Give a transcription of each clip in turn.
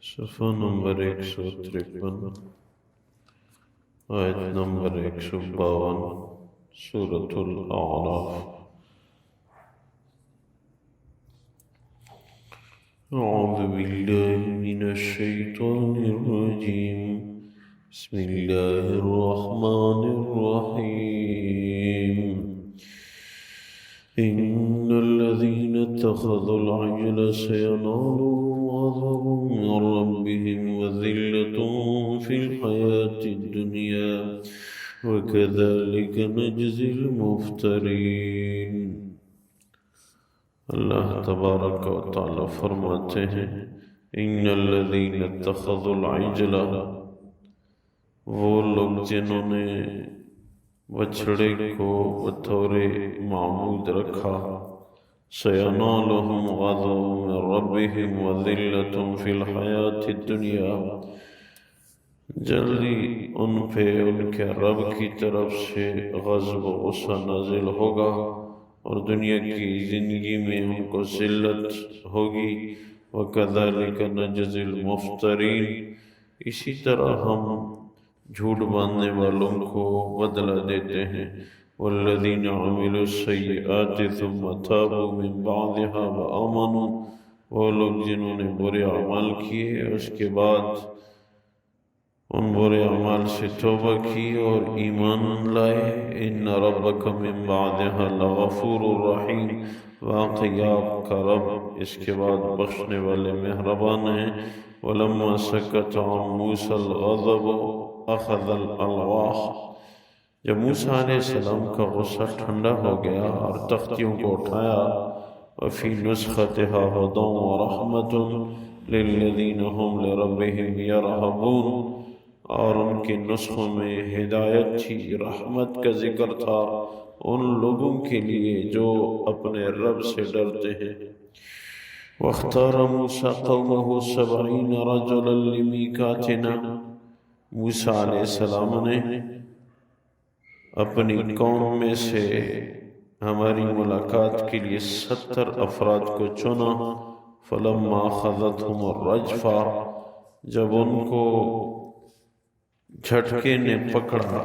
صفحہ نمبر 153، آیت نمبر 152، سورة الأعراف۔ أعوذ بالله من الشيطان الرجيم، بسم الله الرحمن الرحيم۔ إن الذين اتخذوا العجل سينالهم غضب من ربهم وذلة في الحياة الدنيا وكذلك نجزي المفترين۔ اللہ تبارک و تعالی فرماتے ہیں ان الذین اتخذوا العجل، وہ لوگ جنہوں نے بچھڑے کو بطور معبود رکھا، سینالہم غضب من ربہم وذلۃ فی الحیاۃ الدنیا، جلدی ان پہ ان کے رب کی طرف سے غضب و غصہ نازل ہوگا اور دنیا کی زندگی میں ان کو ذلت ہوگی۔ وَكَذَلِكَ نَجْزِي الْمُفْتَرِينَ، اسی طرح ہم جھوٹ باندھنے والوں کو بدلہ دیتے ہیں۔ وَالَّذِينَ عَمِلُوا السَّيِّئَاتِ ثُمَّ تَابُوا مِن بَعْدِهَا وَآمَنُوا، وہ لوگ جنہوں نے برے اعمال کیے اس کے بعد ان برے اعمال سے توبہ کی اور ایمان لائے، ان ربک من بعدها لغفور الرحیم، واقعی آپ کا رب اس کے بعد بخشنے والے مہربان ہیں۔ ولما سکت عن موسیٰ الغضب اخذ الالواح، جب موسیٰ علیہ السلام کا غصہ ٹھنڈا ہو گیا اور تختیوں کو اٹھایا، وفی نسختها ہدی ورحمۃ للذین هم لربهم یرہبون، اور ان کے نسخوں میں ہدایت تھی، رحمت کا ذکر تھا ان لوگوں کے لیے جو اپنے رب سے ڈرتے ہیں۔ واختار موسیٰ قومہ 70 رجلا لمیقاتنا، موسیٰ علیہ السلام نے اپنی قوم میں سے ہماری ملاقات کے لیے 70 افراد کو چنا۔ فلما اخذتهم الرجفہ، جب ان کو جھٹکے نے پکڑا،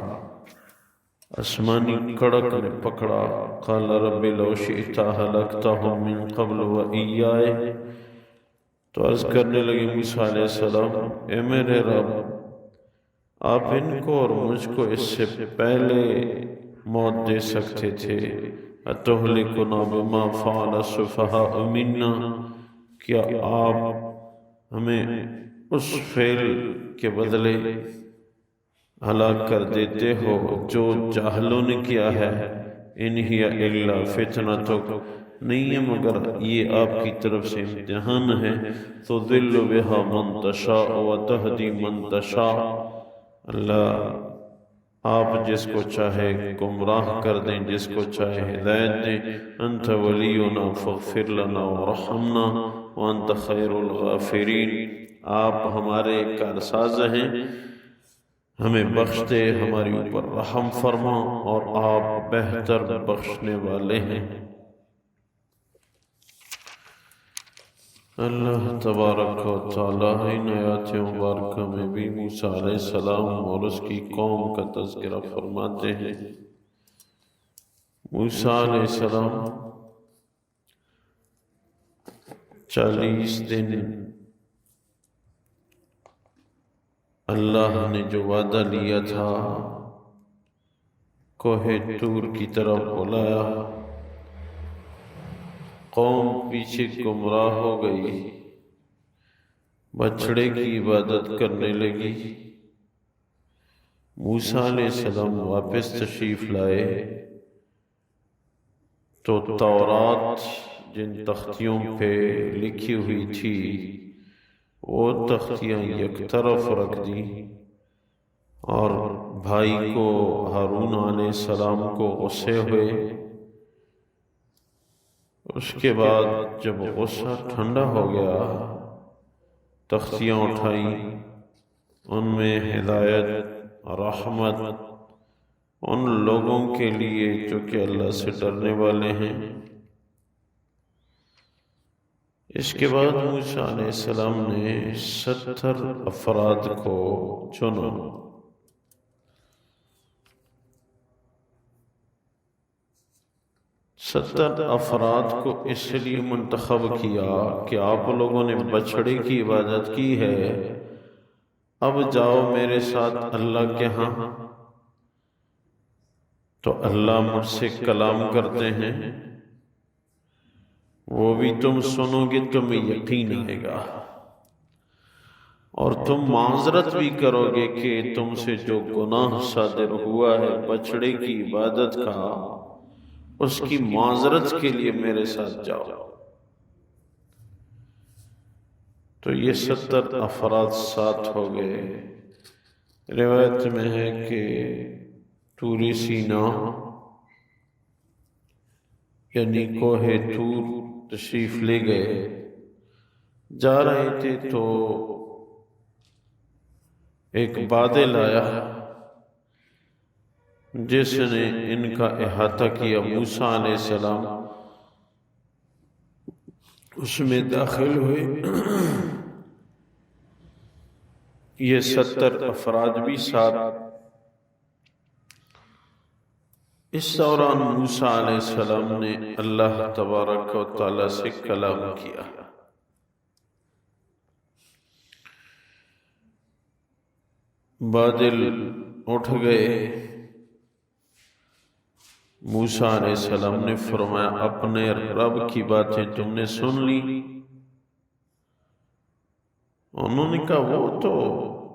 آسمانی کڑک نے پکڑا، قال رب لو شئت اہلکتہم من قبل وإیایا، تو عرض کرنے لگے موسیٰ علیہ السلام، اے میرے رب، آپ ان کو اور مجھ کو اس سے پہلے موت دے سکتے تھے۔ اتہلکنا بما فعل السفہاء منا، کیا آپ ہمیں اس فعل کے بدلے ہلاک کر دیتے ہو جو جاہلوں نے کیا ہے؟ ان ہی الا فتنتک، نہیں ہے مگر یہ آپ کی طرف سے امتحان ہے۔ تضل بها من تشاء وتہدی من تشاء، اللہ آپ جس کو چاہے گمراہ کر دیں، جس کو چاہے ہدایت دیں۔ انت ولینا فاغفر لنا ورحمنا وانت خیر الغافرین، آپ ہمارے کارساز ہیں، ہمیں بخش دے، ہماری اوپر رحم فرما، اور آپ بہتر بخشنے والے ہیں۔ اللہ تبارک و تعالیٰ ان آیات مبارکہ میں بھی موسیٰ علیہ السلام اور اس کی قوم کا تذکرہ فرماتے ہیں۔ موسیٰ علیہ السلام 40 دن اللہ نے جو وعدہ لیا تھا کوہ طور کی طرف بلایا، قوم پیچھے گمراہ ہو گئی، بچھڑے کی عبادت کرنے لگی۔ موسیٰ علیہ السلام واپس تشریف لائے تو تورات جن تختیوں پہ لکھی ہوئی تھی وہ تختیاں یک طرف رکھ دی، اور بھائی کو ہارون علیہ السلام کو غصے ہوئے۔ اس کے بعد جب غصہ ٹھنڈا ہو گیا، تختیاں اٹھائیں، ان میں ہدایت، رحمت ان لوگوں کے لیے، جو کہ اللہ سے ڈرنے والے ہیں۔ اس کے بعد موسیٰ علیہ السلام نے 70 افراد کو چنا۔ 70 افراد کو اس لیے منتخب کیا کہ آپ لوگوں نے بچھڑے کی عبادت کی ہے، اب جاؤ میرے ساتھ اللہ کے ہاں، تو اللہ مجھ سے کلام کرتے ہیں، وہ بھی تم سنو گے، تمہیں یقین آئے گا، اور تم معذرت بھی کرو گے کہ تم سے جو گناہ صادر ہوا ہے بچڑے کی عبادت کا، اس کی معذرت کے لیے میرے ساتھ جاؤ۔ تو یہ 70 افراد ساتھ ہو گئے۔ روایت میں ہے کہ طور سینا یعنی کوہ طور تشریف لے گئے، جا رہے تھے تو ایک بادل آیا جس نے ان کا احاطہ کیا۔ موسیٰ علیہ السلام اس میں داخل ہوئے۔ یہ 70 افراد بھی ساتھ۔ اس دوران موسیٰ علیہ السلام نے اللہ تبارک و تعالیٰ سے کلام کیا۔ بادل اٹھ گئے۔ موسیٰ علیہ السلام نے فرمایا اپنے رب کی باتیں تم نے سن لی؟ انہوں نے کہا وہ تو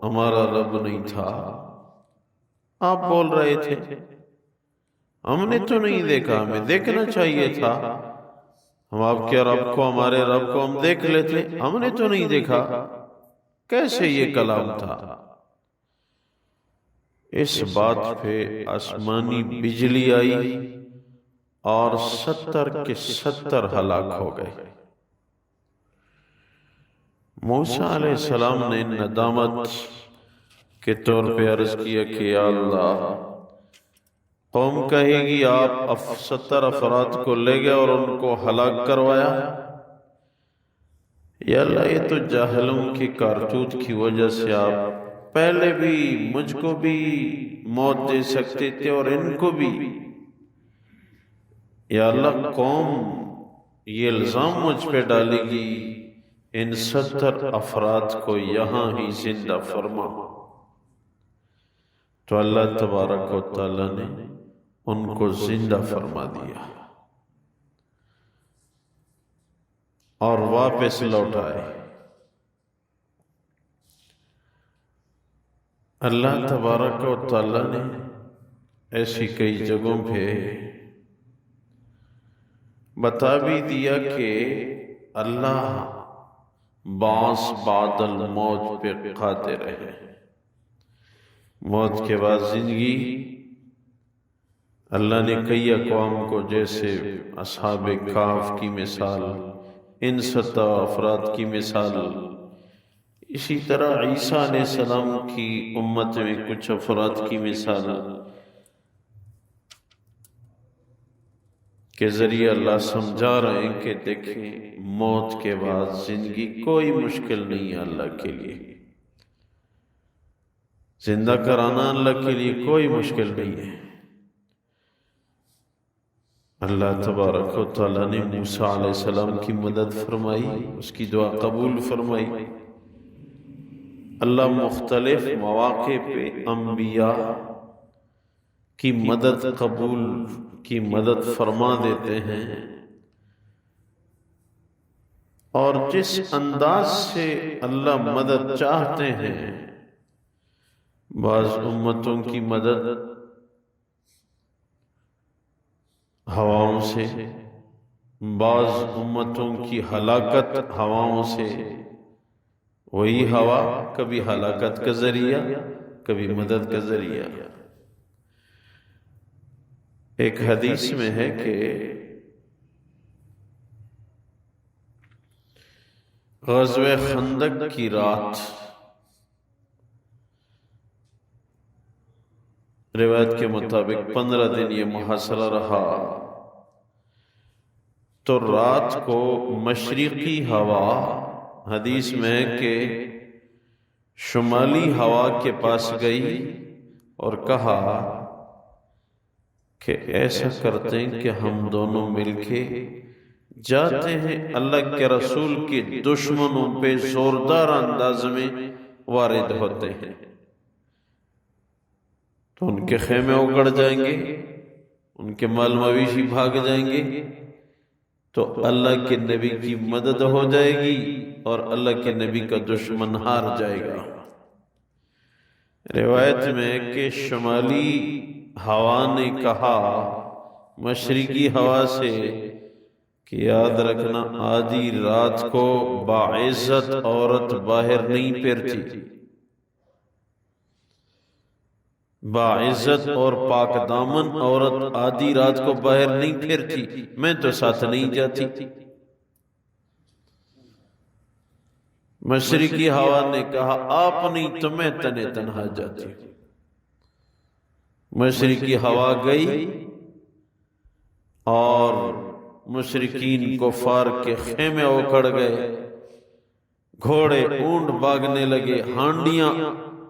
ہمارا رب نہیں تھا، آپ بول رہے تھے، ہم نے تو نہیں دیکھا، ہمیں دیکھنا چاہیے تھا، ہم آپ کے رب کو، ہمارے رب کو ہم دیکھ لیتے، ہم نے تو نہیں دیکھا، کیسے یہ کلام تھا؟ اس بات پہ آسمانی بجلی آئی اور 70 کے 70 ہلاک ہو گئے۔ موسیٰ علیہ السلام نے ندامت کے طور پہ عرض کیا کہ یا اللہ، قوم کہے گی آپ 70 افراد کو لے گئے اور ان کو ہلاک کروایا۔ یا اللہ، یہ تو جاہلوں کی کارتوت کی وجہ سے آپ پہلے بھی مجھ کو بھی موت دے سکتے تھے اور ان کو بھی۔ یا اللہ، قوم یہ الزام مجھ پہ ڈالے گی، ان 70 افراد کو یہاں ہی زندہ فرما۔ تو اللہ تبارک و تعالیٰ نے ان کو زندہ فرما دیا اور واپس لوٹائے۔ اللہ تبارک و تعالیٰ نے ایسی کئی جگہوں پہ بتا بھی دیا کہ اللہ بعث بعد الموت پہ قادر ہے، موت کے بعد زندگی۔ اللہ نے کئی اقوام کو، جیسے اصحاب کہف کی مثال، ان 70 افراد کی مثال، اسی طرح عیسیٰ علیہ السلام کی امت میں کچھ افراد کی مثال کے ذریعے اللہ سمجھا رہے ہیں کہ دیکھیں موت کے بعد زندگی کوئی مشکل نہیں ہے اللہ کے لیے، زندہ کرانا اللہ کے لیے کوئی مشکل نہیں ہے۔ اللہ تبارک و تعالیٰ نے موسیٰ علیہ السلام کی مدد فرمائی، اس کی دعا قبول فرمائی۔ اللہ مختلف مواقع پہ انبیاء کی مدد قبول کی مدد فرما دیتے ہیں، اور جس انداز سے اللہ مدد چاہتے ہیں، بعض امتوں کی مدد ہواؤں سے، بعض امتوں کی ہلاکت ہواؤں سے، وہی ہوا کبھی ہلاکت کا ذریعہ کبھی مدد کا ذریعہ۔ ایک حدیث میں ہے کہ غزوہ خندق کی رات، روایت کے مطابق 15 دن یہ محاصرہ رہا، تو رات کو مشرقی ہوا، حدیث میں کہ شمالی ہوا کے پاس گئی اور کہا کہ ایسا کرتے ہیں کہ ہم دونوں مل کے جاتے ہیں اللہ کے رسول کے دشمنوں پہ زوردار انداز میں وارد ہوتے ہیں، تو ان کے خیمے اگڑ جائیں گے، ان کے مال مویشی بھاگ جائیں گے، تو اللہ کے نبی کی مدد ہو جائے گی اور اللہ کے نبی کا دشمن ہار جائے گا۔ روایت میں کہ شمالی ہوا نے کہا مشرقی ہوا سے کہ یاد رکھنا آدھی رات کو باعزت عورت باہر نہیں پھرتی، باعزت اور پاک دامن عورت آدھی رات کو باہر نہیں پھرتی، میں تو ساتھ نہیں جاتی۔ مشرقی ہوا نے کہا آپ نہیں تو میں تنے تنہا جاتی ہوں۔ مشرقی ہوا گئی اور مشرکین کفار کے خیمے اکھڑ گئے، گھوڑے اونٹ بھاگنے لگے، ہانڈیاں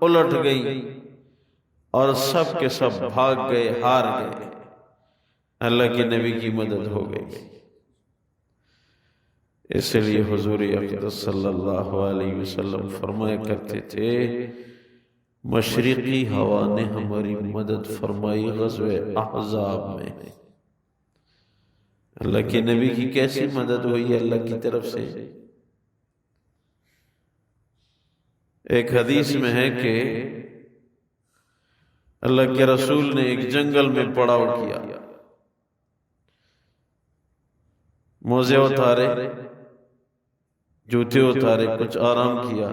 الٹ گئی اور سب کے سب بھاگ گئے، ہار گئے۔ اللہ کے نبی کی مدد ہو گئی۔ اس لیے حضور اقدس صلی اللہ علیہ وسلم فرمایا کرتے تھے مشرقی ہوا نے ہماری مدد فرمائی غزوہ احزاب میں۔ اللہ کے نبی کی کیسی مدد ہوئی اللہ کی طرف سے؟ ایک حدیث میں ہے کہ اللہ کے رسول نے ایک جنگل میں پڑاؤ کیا، موزے اتارے، جوتے اتارے، کچھ آرام کیا۔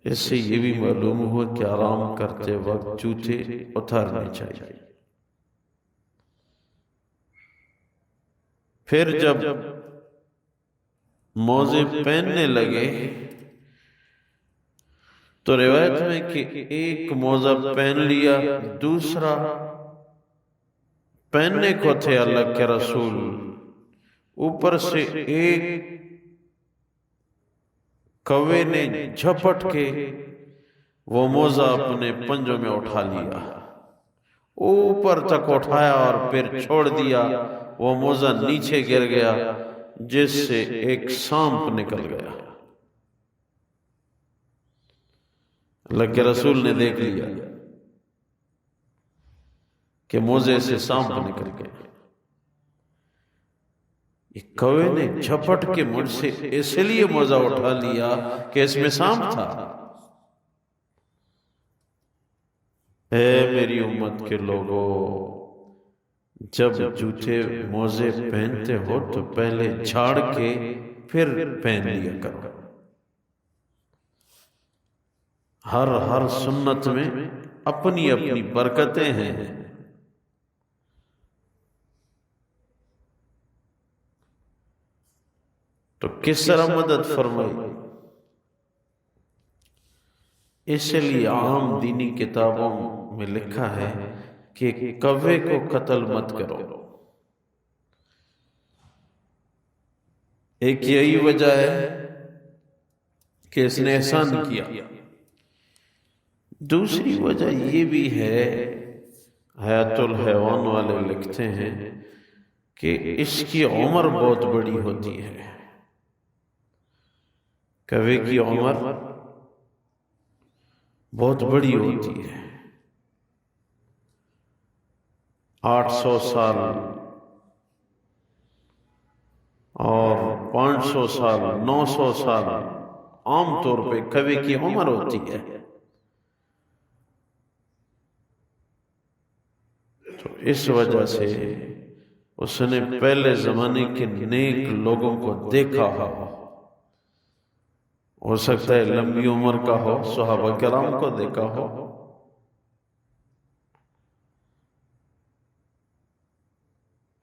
اس سے یہ بھی معلوم ہوا کہ آرام کرتے وقت جوتے اتارنے چاہیے۔ پھر جب موزے پہننے لگے تو روایت میں کہ ایک موزہ پہن لیا، دوسرا پہننے کو تھے اللہ کے رسول، اوپر سے ایک کوے نے جھپٹ کے وہ موزہ اپنے پنجوں میں اٹھا لیا، اوپر تک اٹھایا اور پھر چھوڑ دیا، وہ موزہ نیچے گر گیا جس سے ایک سانپ نکل گیا۔ اللہ کے رسول نے دیکھ لیا کہ موزے سے سانپ نکل گیا۔ یہ کوے نے جھپٹ کے مجھ سے اس لیے موزہ اٹھا لیا کہ اس میں سانپ تھا۔ اے میری امت کے لوگوں، جب جوتے موزے پہنتے ہو تو پہلے جھاڑ کے پھر پہن لیا کرو۔ ہر سنت میں اپنی اپنی برکتیں ہیں۔ تو کس طرح مدد فرمائی؟ اس لیے عام دینی کتابوں میں لکھا ہے کہ کوے کو قتل مت کرو۔ ایک یہی وجہ ہے کہ اس نے احسان کیا، دوسری وجہ یہ بھی ہے، حیات الحیوان والے لکھتے ہیں کہ اس کی عمر بہت بڑی ہوتی ہے۔ کوے کی عمر بہت بڑی ہوتی ہے، 800 سال اور 500 سال، 900 سال عام طور پہ کوے کی عمر ہوتی ہے۔ تو اس وجہ سے اس نے پہلے زمانے کے نیک لوگوں کو دیکھا ہو سکتا ہے لمبی عمر کا ہو، صحابہ کرام کو دیکھا ہو۔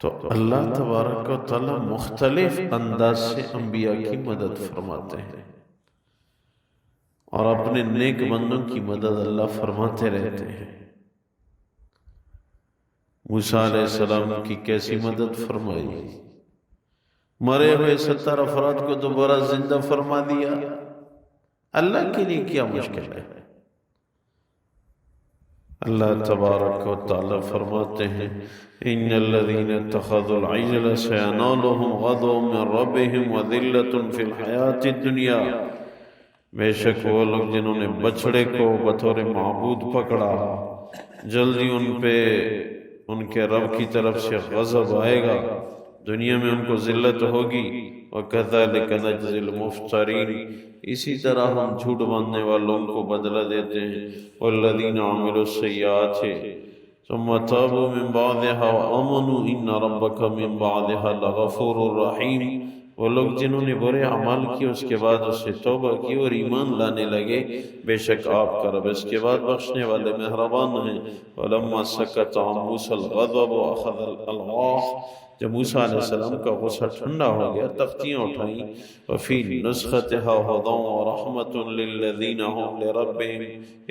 تو اللہ تبارک و تعالی مختلف انداز سے انبیاء کی مدد فرماتے ہیں اور اپنے نیک بندوں کی مدد اللہ فرماتے رہتے ہیں۔ موسیٰ علیہ السلام کی کیسی مدد فرمائی، مرے ہوئے 70 افراد کو دوبارہ زندہ فرما دیا۔ اللہ کے لیے کیا مشکل ہے؟ اللہ تبارک و تعالی فرماتے ہیں ان الذین اتخذوا العجل سینالهم غضب من ربهم وذلة فی الحیاۃ الدنیا، بے شک وہ لوگ جنہوں نے بچڑے کو بطور معبود پکڑا، جلدی ان پہ ان کے رب کی طرف سے غضب آئے گا، دنیا میں ان کو ذلت ہوگی۔ وَكَذَلِكَ نَجْزِي الْمُفْتَرِينَ، اسی طرح ہم جھوٹ باندھنے والوں کو بدلہ دیتے ہیں۔ وَالَّذِينَ عَمِلُوا السَّيِّئَاتِ ثُمَّ تَابُوا مِن بَعْدِهَا وَآمَنُوا إِنَّ رَبَّكَ مِن بَعْدِهَا لَغَفُورٌ رَحِيمٌ، وہ لوگ جنہوں نے برے اعمال کیے اس کے بعد اس سے توبہ کی اور ایمان لانے لگے، بے شک آپ کا رب اس کے بعد بخشنے والے مہربان ہیں۔ وَلَمَّا سَكَتَ عَن مُوسَى الْغَضَبُ أَخَذَ الْأَلْوَاحَ، جب موسیٰ علیہ السلام کا غصہ ٹھنڈا ہو گیا تختیاں اٹھائیں۔ وَفِي نُسْخَتِهَا هُدًى وَرَحْمَةٌ لِّلَّذِينَ هُمْ لِرَبِّهِمْ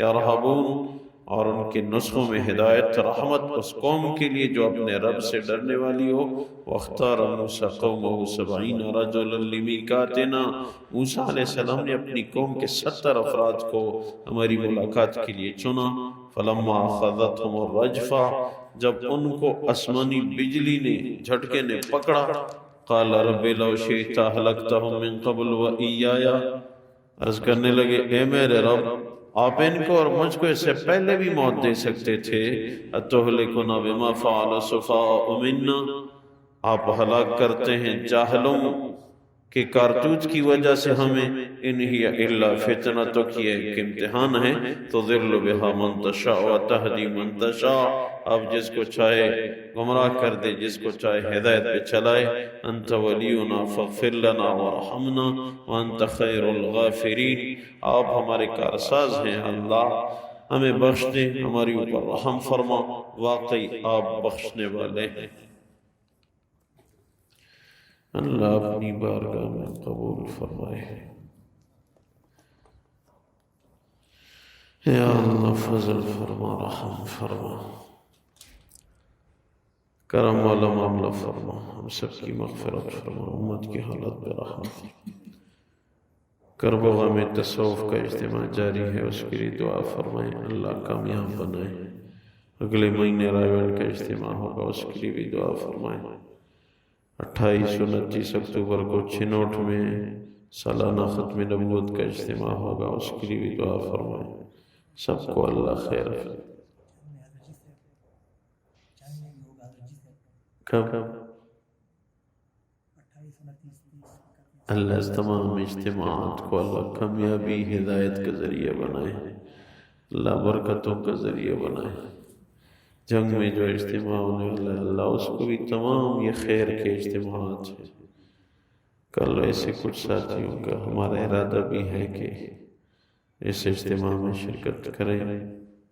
يَرْهَبُونَ، اور ان کے نسخوں میں ہدایت رحمت اس قوم کے لیے جو اپنے رب سے ڈرنے والی ہو۔ وَاخْتَارَ مُوسَىٰ قَوْمَهُ 70 رَجُلًا لِّمِيقَاتِنَا، موسیٰ علیہ السلام نے اپنی قوم کے 70 افراد کو ہماری ملاقات کے لیے چنا۔ فَلَمَّا أَخَذَتْهُمُ الرَّجْفَةُ، جب ان کو آسمانی بجلی نے جھٹکے نے پکڑا، قَالَ رَبِّ لَوْ شِئْتَ أَهْلَكْتَهُم مِّن قَبْلُ وَإِيَّايَ، عرض کرنے لگے اے میرے رب، آپ ان کو اور مجھ کو اس سے پہلے بھی موت دے سکتے تھے۔ أَتُهْلِكُنَا بِمَا فَعَلَ السُّفَهَاءُ مِنَّا، آپ ہلاک کرتے ہیں جاہلوں کے کارتوت کی وجہ سے ہمیں۔ ان ہی الا فتنتک، یہ ایک امتحان ہے۔ تضل بہا من تشاء وتہدی من تشاء، اب جس کو چاہے گمراہ کر دے، جس کو چاہے ہدایت پہ چلائے۔ انت ولینا فاغفر لنا وارحمنا وانت خیر الغافرین، آپ ہمارے کارساز ہیں، اللہ ہمیں بخش دے، ہماری اوپر رحم فرما، واقعی آپ بخشنے والے ہیں۔ اللہ اپنی بارگاہ میں قبول فرمائے۔ یا اللہ فضل فرما، رحم فرما، کرم والا معاملہ فرما، ہم سب کی مغفرت فرما، امت کی حالت پہ رحم فرما۔ کرب و غم تصوف کا اجتماع جاری ہے، اس کے لیے دعا فرمائیں، اللہ کامیاب بنائیں۔ اگلے مہینے رائیوڈ کا اجتماع ہوگا، اس کے لیے بھی دعا فرمائیں۔ 28 اور 29 اکتوبر کو چنوٹ میں سالانہ ختم نبوت کا اجتماع ہوگا، اس کے لیے بھی دعا فرمائیں۔ سب کو اللہ خیر کرے۔ کب؟ اللہ اس تمام اجتماعات کو اللہ کامیابی ہدایت کا ذریعہ بنائے، اللہ برکتوں کا ذریعہ بنائے۔ جنگ میں جو اجتماع ہونے والا ہے اللہ اس کو بھی تمام یہ خیر کے اجتماعات ہیں۔ کل ایسے کچھ ساتھیوں کا ہمارا ارادہ بھی ہے کہ اس اجتماع میں شرکت کریں،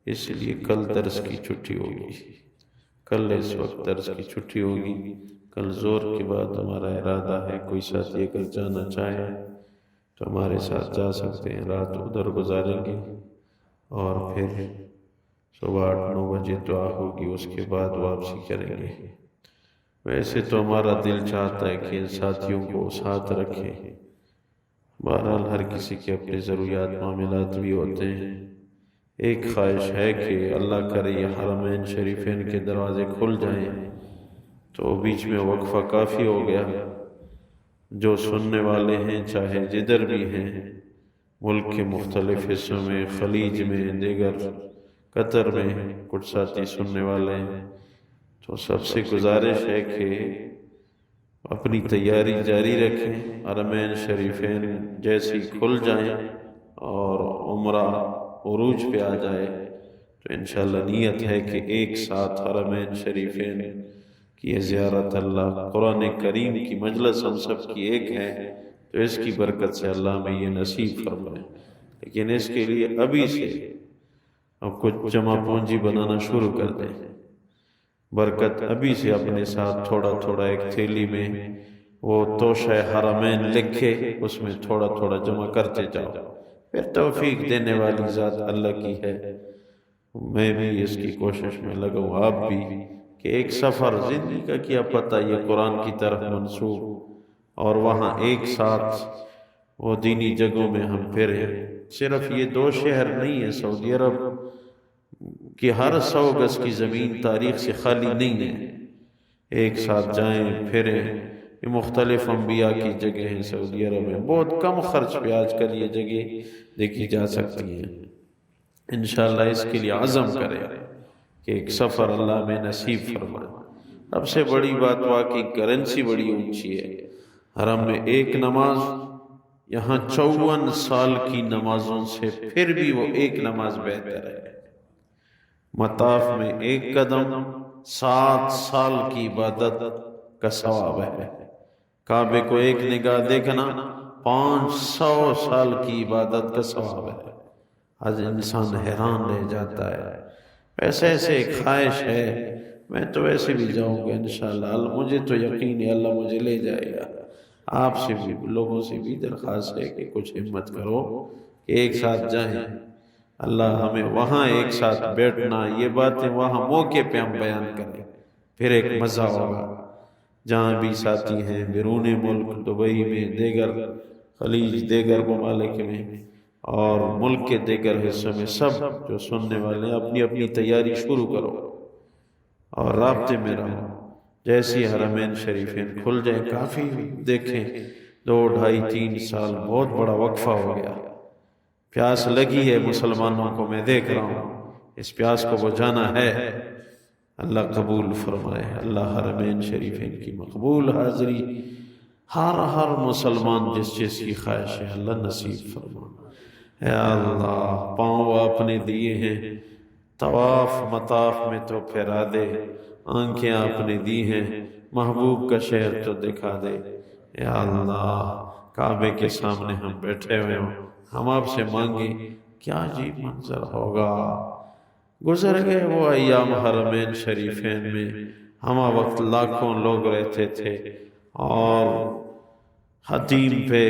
اس لیے کل درس کی چھٹی ہوگی، کل اس وقت درس کی چھٹی ہوگی۔ کل زور کے بعد ہمارا ارادہ ہے کوئی ساتھی اگر جانا چاہے تو ہمارے ساتھ جا سکتے ہیں، رات ادھر گزاریں گے اور پھر صبح 8-9 بجے دعا ہوگی، اس کے بعد واپسی کریں گے۔ ویسے تو ہمارا دل چاہتا ہے کہ ان ساتھیوں کو ساتھ رکھیں، بہرحال ہر کسی کے اپنے ضروریات معاملات بھی ہوتے ہیں۔ ایک خواہش ہے کہ اللہ کرے یہ حرمین شریفین کے دروازے کھل جائیں تو بیچ میں وقفہ کافی ہو گیا۔ جو سننے والے ہیں چاہے جدھر بھی ہیں، ملک کے مختلف حصوں میں، خلیج میں، دیگر قطر میں کچھ ساتھی سننے والے ہیں، تو سب سے گزارش ہے کہ اپنی تیاری جاری رکھیں۔ حرمین شریفین جیسی کھل جائیں اور عمرہ عروج پہ آ جائے تو انشاءاللہ نیت ہے کہ ایک ساتھ حرمین شریفین کی یہ زیارت، اللہ قرآن کریم کی مجلس ہم سب کی ایک ہے تو اس کی برکت سے اللہ میں یہ نصیب فرمائے۔ لیکن اس کے لیے ابھی سے اب کچھ جمع پونجی بنانا شروع کر دیں، برکت ابھی سے اپنے ساتھ تھوڑا تھوڑا ایک تھیلی میں وہ توشہ حرمین لکھے، اس میں تھوڑا تھوڑا جمع کرتے جاؤ، پھر توفیق دینے والی ذات اللہ کی ہے۔ میں بھی اس کی کوشش میں لگوں، آپ بھی، کہ ایک سفر زندگی کا کیا پتہ یہ قرآن کی طرف منسوب، اور وہاں ایک ساتھ وہ دینی جگہوں میں ہم پھرے۔ صرف یہ 2 شہر نہیں ہے، سعودی عرب کی ہر 100 گز کی زمین تاریخ سے خالی نہیں ہے، ایک ساتھ جائیں پھریں۔ یہ مختلف انبیاء کی جگہ ہیں سعودی عرب میں، بہت کم خرچ پہ آج کل یہ جگہ دیکھی جا سکتی ہیں۔ انشاءاللہ اس کے لیے عزم کریں کہ ایک سفر اللہ میں نصیب فرمائے۔ سب سے بڑی بات واقعی کرنسی بڑی اونچی ہے۔ حرم میں ایک نماز یہاں 54 سال کی نمازوں سے پھر بھی وہ ایک نماز بہتر ہے۔ مطاف میں ایک قدم 7 سال کی عبادت کا ثواب ہے۔ کعبے کو ایک نگاہ دیکھنا 500 سال کی عبادت کا ثواب ہے۔ آج انسان حیران رہ جاتا ہے۔ ویسے ایسے ایک خواہش ہے، میں تو ویسے بھی جاؤں گا انشاءاللہ، مجھے تو یقین ہے اللہ مجھے لے جائے گا۔ آپ سے بھی، لوگوں سے بھی درخواست ہے کہ کچھ ہمت کرو کہ ایک ساتھ جائیں۔ اللہ ہمیں وہاں ایک ساتھ بیٹھنا، یہ باتیں وہاں موقع پہ ہم بیان کریں، پھر ایک مزہ ہوگا۔ جہاں بھی ساتھی ہیں بیرون ملک، دبئی میں، دیگر خلیج، دیگر ممالک میں اور ملک کے دیگر حصوں میں، سب جو سننے والے ہیں اپنی اپنی تیاری شروع کرو اور رابطے میں رہو۔ جیسی حرمین شریفین کھل جائیں، کافی دیکھیں 2، 2.5، 3 سال بہت بڑا وقفہ ہو گیا۔ پیاس لگی ہے مسلمانوں کو، میں دیکھ رہا ہوں، اس پیاس کو بجھانا ہے۔ اللہ قبول فرمائے، اللہ حرمین شریفین کی مقبول حاضری ہر مسلمان جس چیز کی خواہش ہے اللہ نصیب فرمائے۔ اے اللہ، پاؤں آپ نے دیے ہیں، طواف مطاف میں تو پھیرا دے، آنکھیں آپ نے دی ہیں، محبوب کا شہر تو دکھا دے۔ اے اللہ، کعبے کے سامنے ہم بیٹھے ہوئے ہوں، ہم آپ سے مانگیں، کیا عجیب منظر ہوگا۔ گزر گئے وہ ایام حرمین شریفین میں، ہمہ وقت لاکھوں لوگ رہتے تھے اور حتیم پہ،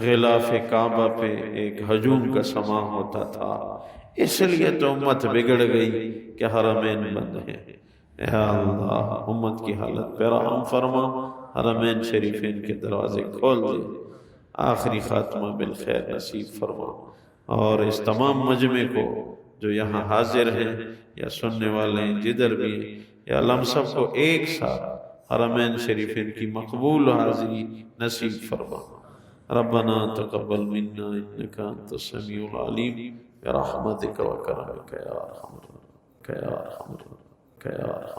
غلاف کعبہ پہ ایک ہجوم کا سماع ہوتا تھا۔ اس لیے تو امت بگڑ گئی کہ حرمین بند ہیں۔ اے اللہ، امت کی حالت پہ رحم فرما، حرمین شریفین کے دروازے کھول دے، آخری خاتمہ بالخیر نصیب فرما، اور اس تمام مجمع کو جو یہاں حاضر ہیں یا سننے والے ہیں جدھر بھی ہیں، یا ہم سب کو ایک ساتھ حرمین شریفین کی مقبول حاضری نصیب فرما۔ ربنا تقبل منا انك انت السميع العليم برحمتك وكرمك يا ارحم الراحمين،